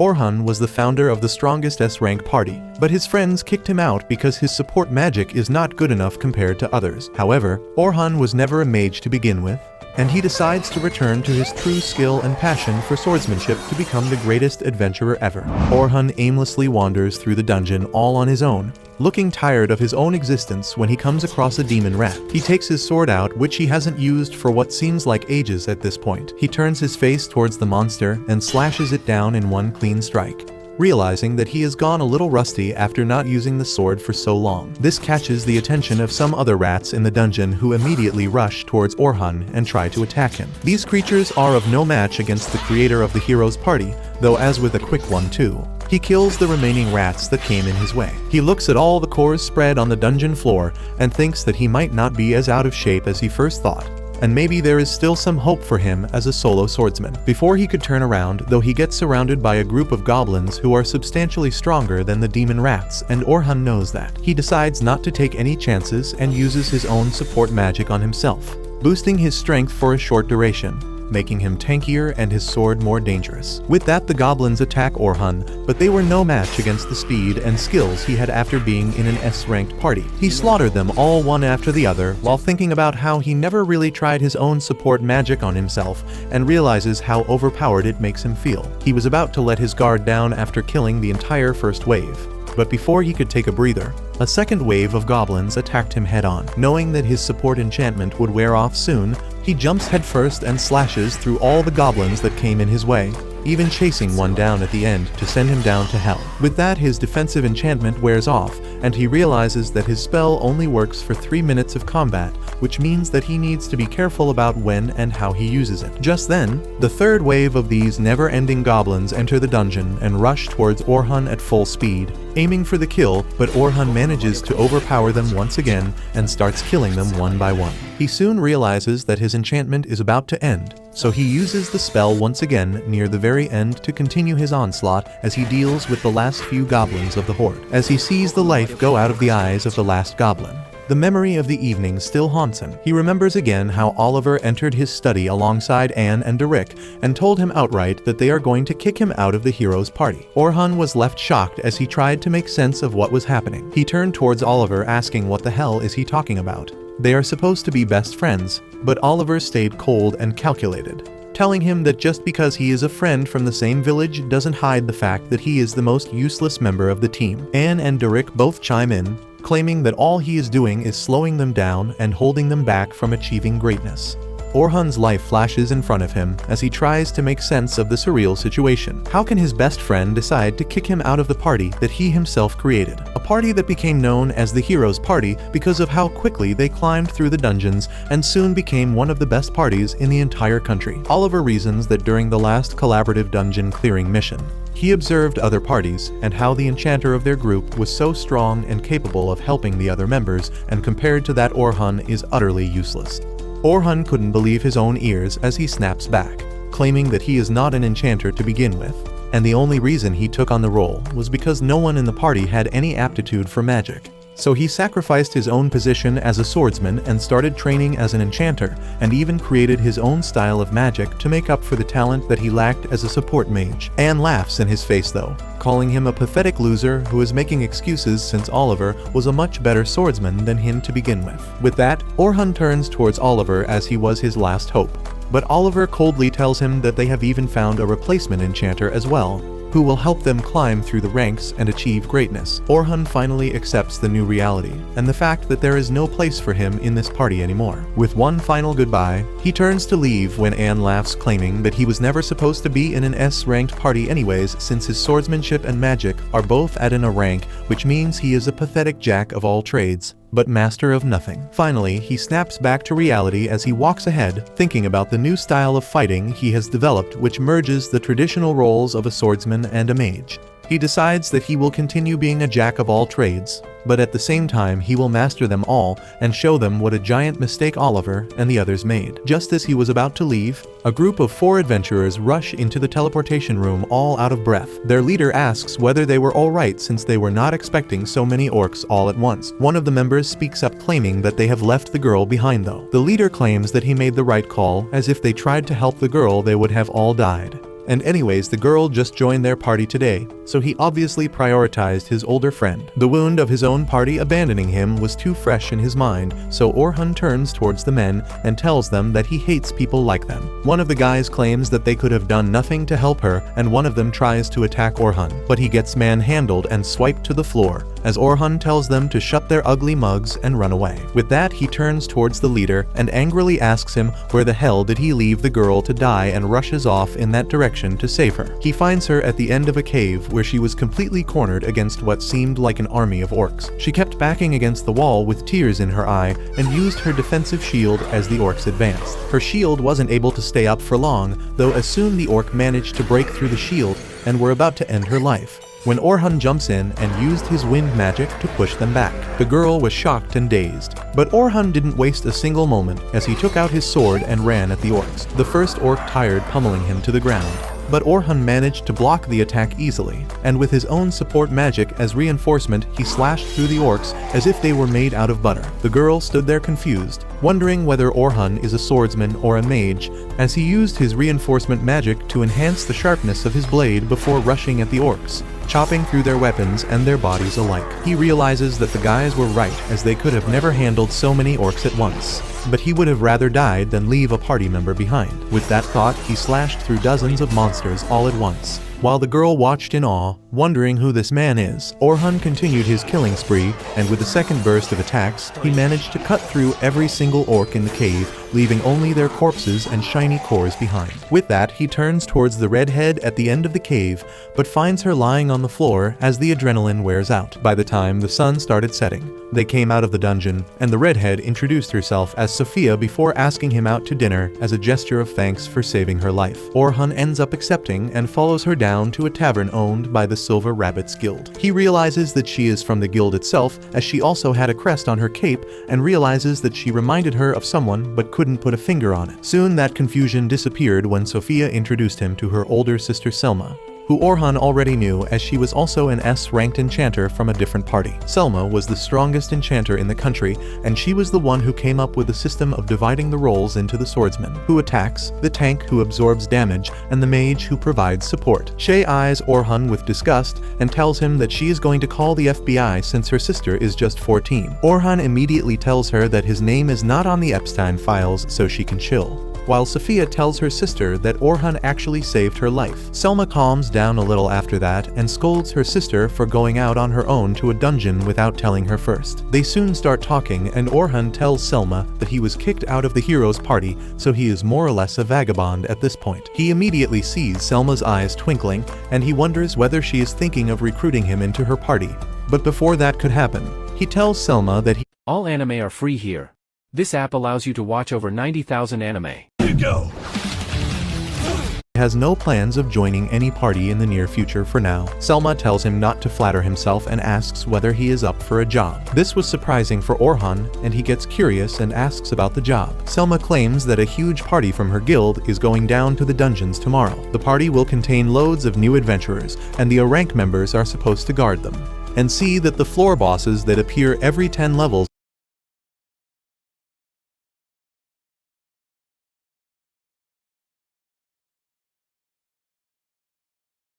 Orhan was the founder of the strongest S-rank party, but his friends kicked him out because his support magic is not good enough compared to others. However, Orhan was never a mage to begin with, and he decides to return to his true skill and passion for swordsmanship to become the greatest adventurer ever. Orhan aimlessly wanders through the dungeon all on his own, looking tired of his own existence when he comes across a demon rat. He takes his sword out, which he hasn't used for what seems like ages at this point. He turns his face towards the monster and slashes it down in one clean strike, realizing that he has gone a little rusty after not using the sword for so long. This catches the attention of some other rats in the dungeon, who immediately rush towards Orhan and try to attack him. These creatures are of no match against the creator of the hero's party, though as with a quick 1-2. He kills the remaining rats that came in his way. He looks at all the cores spread on the dungeon floor and thinks that he might not be as out of shape as he first thought, and maybe there is still some hope for him as a solo swordsman. Before he could turn around, though, he gets surrounded by a group of goblins who are substantially stronger than the demon rats, and Orhan knows that. He decides not to take any chances and uses his own support magic on himself, boosting his strength for a short duration, making him tankier and his sword more dangerous. With that, the goblins attack Orhan, but they were no match against the speed and skills he had after being in an S-ranked party. He slaughtered them all one after the other, while thinking about how he never really tried his own support magic on himself, and realizes how overpowered it makes him feel. He was about to let his guard down after killing the entire first wave, but before he could take a breather, a second wave of goblins attacked him head-on. Knowing that his support enchantment would wear off soon, he jumps headfirst and slashes through all the goblins that came in his way, even chasing one down at the end to send him down to hell. With that, his defensive enchantment wears off, and he realizes that his spell only works for 3 minutes of combat, which means that he needs to be careful about when and how he uses it. Just then, the third wave of these never-ending goblins enter the dungeon and rush towards Orhan at full speed, aiming for the kill, but Orhan manages to overpower them once again and starts killing them one by one. He soon realizes that his enchantment is about to end, so he uses the spell once again near the very end to continue his onslaught as he deals with the last few goblins of the horde. As he sees the life go out of the eyes of the last goblin, the memory of the evening still haunts him. He remembers again how Oliver entered his study alongside Anne and Derek and told him outright that they are going to kick him out of the hero's party. Orhan was left shocked as he tried to make sense of what was happening. He turned towards Oliver, asking what the hell is he talking about. They are supposed to be best friends, but Oliver stayed cold and calculated, telling him that just because he is a friend from the same village doesn't hide the fact that he is the most useless member of the team. Anne and Derek both chime in, claiming that all he is doing is slowing them down and holding them back from achieving greatness. Orhan's life flashes in front of him as he tries to make sense of the surreal situation. How can his best friend decide to kick him out of the party that he himself created? A party that became known as the Hero's Party because of how quickly they climbed through the dungeons and soon became one of the best parties in the entire country. Oliver reasons that during the last collaborative dungeon clearing mission, he observed other parties and how the enchanter of their group was so strong and capable of helping the other members, and compared to that, Orhan is utterly useless. Orhan couldn't believe his own ears as he snaps back, claiming that he is not an enchanter to begin with, and the only reason he took on the role was because no one in the party had any aptitude for magic. So he sacrificed his own position as a swordsman and started training as an enchanter, and even created his own style of magic to make up for the talent that he lacked as a support mage. Anne laughs in his face though, calling him a pathetic loser who is making excuses since Oliver was a much better swordsman than him to begin with. With that, Orhan turns towards Oliver as he was his last hope, but Oliver coldly tells him that they have even found a replacement enchanter as well, who will help them climb through the ranks and achieve greatness. Orhan finally accepts the new reality, and the fact that there is no place for him in this party anymore. With one final goodbye, he turns to leave when Anne laughs, claiming that he was never supposed to be in an S-ranked party anyways, since his swordsmanship and magic are both at an A rank, which means he is a pathetic jack of all trades, but master of nothing. Finally, he snaps back to reality as he walks ahead, thinking about the new style of fighting he has developed, which merges the traditional roles of a swordsman and a mage. He decides that he will continue being a jack of all trades, but at the same time he will master them all and show them what a giant mistake Oliver and the others made. Just as he was about to leave, a group of 4 adventurers rush into the teleportation room all out of breath. Their leader asks whether they were alright since they were not expecting so many orcs all at once. One of the members speaks up, claiming that they have left the girl behind though. The leader claims that he made the right call, as if they tried to help the girl they would have all died. And anyways, the girl just joined their party today, so he obviously prioritized his older friend. The wound of his own party abandoning him was too fresh in his mind, so Orhan turns towards the men and tells them that he hates people like them. One of the guys claims that they could have done nothing to help her, and one of them tries to attack Orhan, but he gets manhandled and swiped to the floor, as Orhan tells them to shut their ugly mugs and run away. With that, he turns towards the leader and angrily asks him where the hell did he leave the girl to die, and rushes off in that direction to save her. He finds her at the end of a cave where she was completely cornered against what seemed like an army of orcs. She kept backing against the wall with tears in her eye and used her defensive shield as the orcs advanced. Her shield wasn't able to stay up for long, though as soon the orc managed to break through the shield and were about to end her life, when Orhan jumps in and used his wind magic to push them back. The girl was shocked and dazed, but Orhan didn't waste a single moment as he took out his sword and ran at the orcs. The first orc tired, pummeling him to the ground, but Orhan managed to block the attack easily, and with his own support magic as reinforcement, he slashed through the orcs as if they were made out of butter. The girl stood there confused, wondering whether Orhan is a swordsman or a mage, as he used his reinforcement magic to enhance the sharpness of his blade before rushing at the orcs, chopping through their weapons and their bodies alike. He realizes that the guys were right, as they could have never handled so many orcs at once, but he would have rather died than leave a party member behind. With that thought, he slashed through dozens of monsters all at once. While the girl watched in awe, wondering who this man is, Orhan continued his killing spree, and with the second burst of attacks, he managed to cut through every single orc in the cave, leaving only their corpses and shiny cores behind. With that, he turns towards the redhead at the end of the cave, but finds her lying on the floor as the adrenaline wears out. By the time the sun started setting, they came out of the dungeon, and the redhead introduced herself as Sophia before asking him out to dinner as a gesture of thanks for saving her life. Orhan ends up accepting and follows her down to a tavern owned by the Silver Rabbits Guild. He realizes that she is from the guild itself, as she also had a crest on her cape, and realizes that she reminded her of someone but couldn't put a finger on it. Soon that confusion disappeared when Sophia introduced him to her older sister Selma, who Orhan already knew, as she was also an S-ranked enchanter from a different party. Selma was the strongest enchanter in the country, and she was the one who came up with the system of dividing the roles into the swordsman, who attacks, the tank who absorbs damage, and the mage who provides support. Shay eyes Orhan with disgust and tells him that she is going to call the FBI since her sister is just 14. Orhan immediately tells her that his name is not on the Epstein files, so she can chill, while Sophia tells her sister that Orhan actually saved her life. Selma calms down a little after that and scolds her sister for going out on her own to a dungeon without telling her first. They soon start talking, and Orhan tells Selma that he was kicked out of the hero's party, so he is more or less a vagabond at this point. He immediately sees Selma's eyes twinkling, and he wonders whether she is thinking of recruiting him into her party. But before that could happen, he tells Selma that all anime are free here. This app allows you to watch over 90,000 anime. Go. has no plans of joining any party in the near future for now. Selma tells him not to flatter himself and asks whether he is up for a job. This was surprising for Orhan, and he gets curious and asks about the job. Selma claims that a huge party from her guild is going down to the dungeons tomorrow. The party will contain loads of new adventurers, and the rank members are supposed to guard them and see that the floor bosses that appear every 10 levels